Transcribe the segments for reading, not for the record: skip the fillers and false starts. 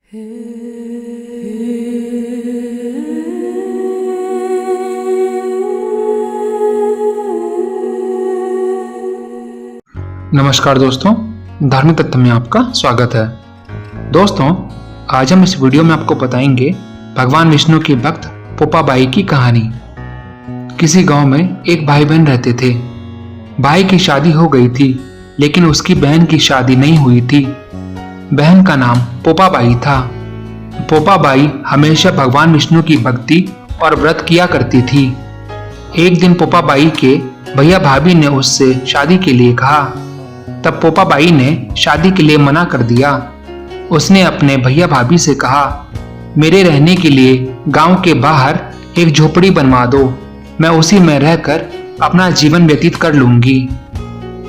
नमस्कार दोस्तों, धार्मिक तत्व में आपका स्वागत है। दोस्तों, आज हम इस वीडियो में आपको बताएंगे भगवान विष्णु के भक्त पोपाबाई की कहानी। किसी गांव में एक भाई बहन रहते थे। भाई की शादी हो गई थी, लेकिन उसकी बहन की शादी नहीं हुई थी। बहन का नाम पोपाबाई था। पोपाबाई हमेशा भगवान विष्णु की भक्ति और व्रत किया करती थी। एक दिन पोपाबाई के भैया भाभी ने उससे शादी के लिए कहा। तब पोपाबाई ने शादी के लिए मना कर दिया। उसने अपने भैया भाभी से कहा, मेरे रहने के लिए गांव के बाहर एक झोपड़ी बनवा दो, मैं उसी में रहकर अपना जीवन व्यतीत कर लूंगी।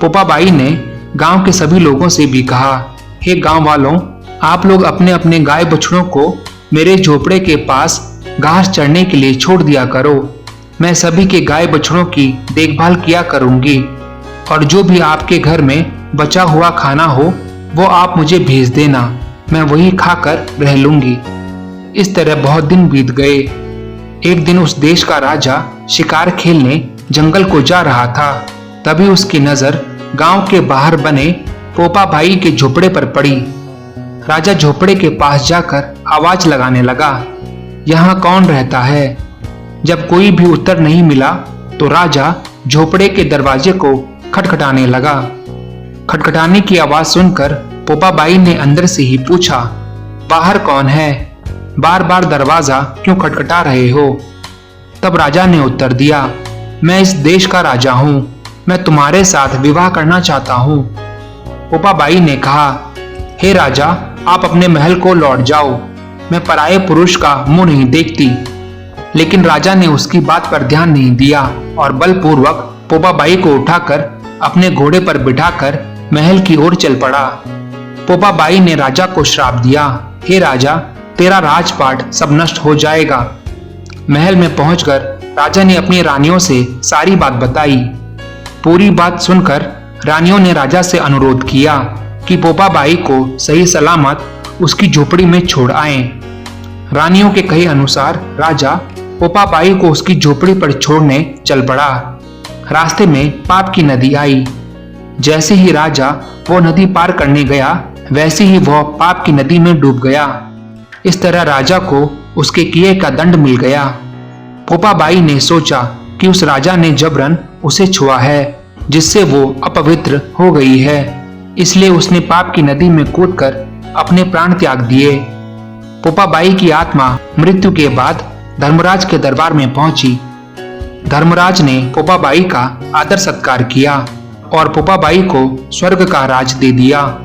पोपाबाई ने गांव के सभी लोगों से भी कहा, हे गांव वालों, आप लोग अपने अपने गाय बछड़ों को मेरे झोपड़े के पास घास चरने के लिए छोड़ दिया करो। मैं सभी के गाय बछड़ों की देखभाल किया करूंगी, और जो भी आपके घर में बचा हुआ खाना हो वो आप मुझे भेज देना, मैं वही खाकर रह लूंगी। इस तरह बहुत दिन बीत गए। एक दिन उस देश का राजा शिकार खेलने जंगल को जा रहा था। तभी उसकी नजर गांव के बाहर बने पोपाबाई के झोपड़े पर पड़ी। राजा झोपड़े के पास जाकर आवाज लगाने लगा, यहाँ कौन रहता है? जब कोई भी उत्तर नहीं मिला तो राजा झोपड़े के दरवाजे को खटखटाने लगा। खटखटाने की आवाज सुनकर पोपाबाई ने अंदर से ही पूछा, बाहर कौन है? बार बार दरवाजा क्यों खटखटा रहे हो? तब राजा ने उत्तर दिया, मैं इस देश का राजा हूँ, मैं तुम्हारे साथ विवाह करना चाहता हूँ। पोपाबाई ने कहा, हे राजा, आप अपने महल को लौट जाओ, मैं पराये पुरुष का मुंह नहीं देखती। लेकिन राजा ने उसकी बात पर ध्यान नहीं दिया और बलपूर्वक पोपाबाई को उठाकर अपने घोड़े पर बिठाकर महल की ओर चल पड़ा। पोपाबाई ने राजा को श्राप दिया, हे राजा, तेरा राजपाट सब नष्ट हो जाएगा। महल में पहुंचकर राजा ने अपनी रानियों से सारी बात बताई। पूरी बात सुनकर रानियों ने राजा से अनुरोध किया कि पोपाबाई को सही सलामत उसकी झोपड़ी में छोड़ आएं। रानियों के कहे अनुसार राजा पोपाबाई को उसकी झोपड़ी पर छोड़ने चल पड़ा। रास्ते में पाप की नदी आई। जैसे ही राजा वो नदी पार करने गया, वैसे ही वह पाप की नदी में डूब गया। इस तरह राजा को उसके किए का दंड मिल गया। पोपाबाई ने सोचा कि उस राजा ने जबरन उसे छुआ है, जिससे वो अपवित्र हो गई है, इसलिए उसने पाप की नदी में कूदकर अपने प्राण त्याग दिए। पोपाबाई की आत्मा मृत्यु के बाद धर्मराज के दरबार में पहुंची। धर्मराज ने पोपाबाई का आदर सत्कार किया और पोपाबाई को स्वर्ग का राज दे दिया।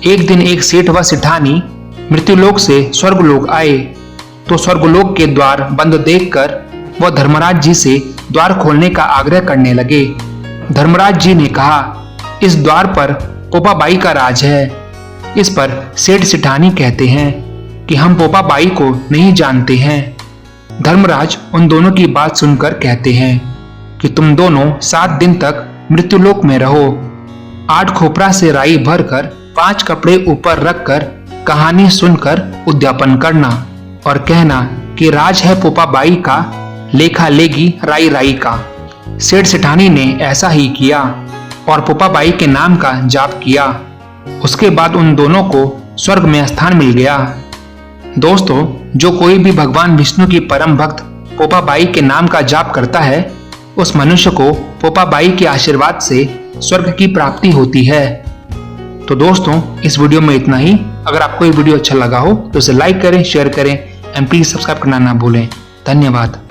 एक दिन एक सेठ व सेठानी मृत्युलोक से स्वर्गलोक आए तो स्वर्गलोक के द्वार बंद देखकर वह धर्मराज जी से द्वार खोलने का आग्रह करने लगे। धर्मराज जी ने कहा, इस द्वार पर पोपाबाई का राज है। इस पर सेठ सेठानी कहते हैं कि हम पोपाबाई को नहीं जानते हैं। धर्मराज उन दोनों की बात सुनकर कहते हैं कि तुम दोनों 7 दिन तक मृत्युलोक में रहो। 8 खोपरा से राई भरकर 5 कपड़े ऊपर रखकर कहानी सुनकर उद्यापन करना और कहना कि राज है पोपाबाई का, लेखा लेगी राई राई का। सेठ सेठानी ने ऐसा ही किया और पोपाबाई के नाम का जाप किया। उसके बाद उन दोनों को स्वर्ग में स्थान मिल गया। दोस्तों, जो कोई भी भगवान विष्णु की परम भक्त पोपाबाई के नाम का जाप करता है, उस मनुष्य को पोपाबाई के आशीर्वाद से स्वर्ग की प्राप्ति होती है। तो दोस्तों, इस वीडियो में इतना ही। अगर आपको ये वीडियो अच्छा लगा हो तो इसे लाइक करें, शेयर करें एंड प्लीज सब्सक्राइब करना ना भूलें। धन्यवाद।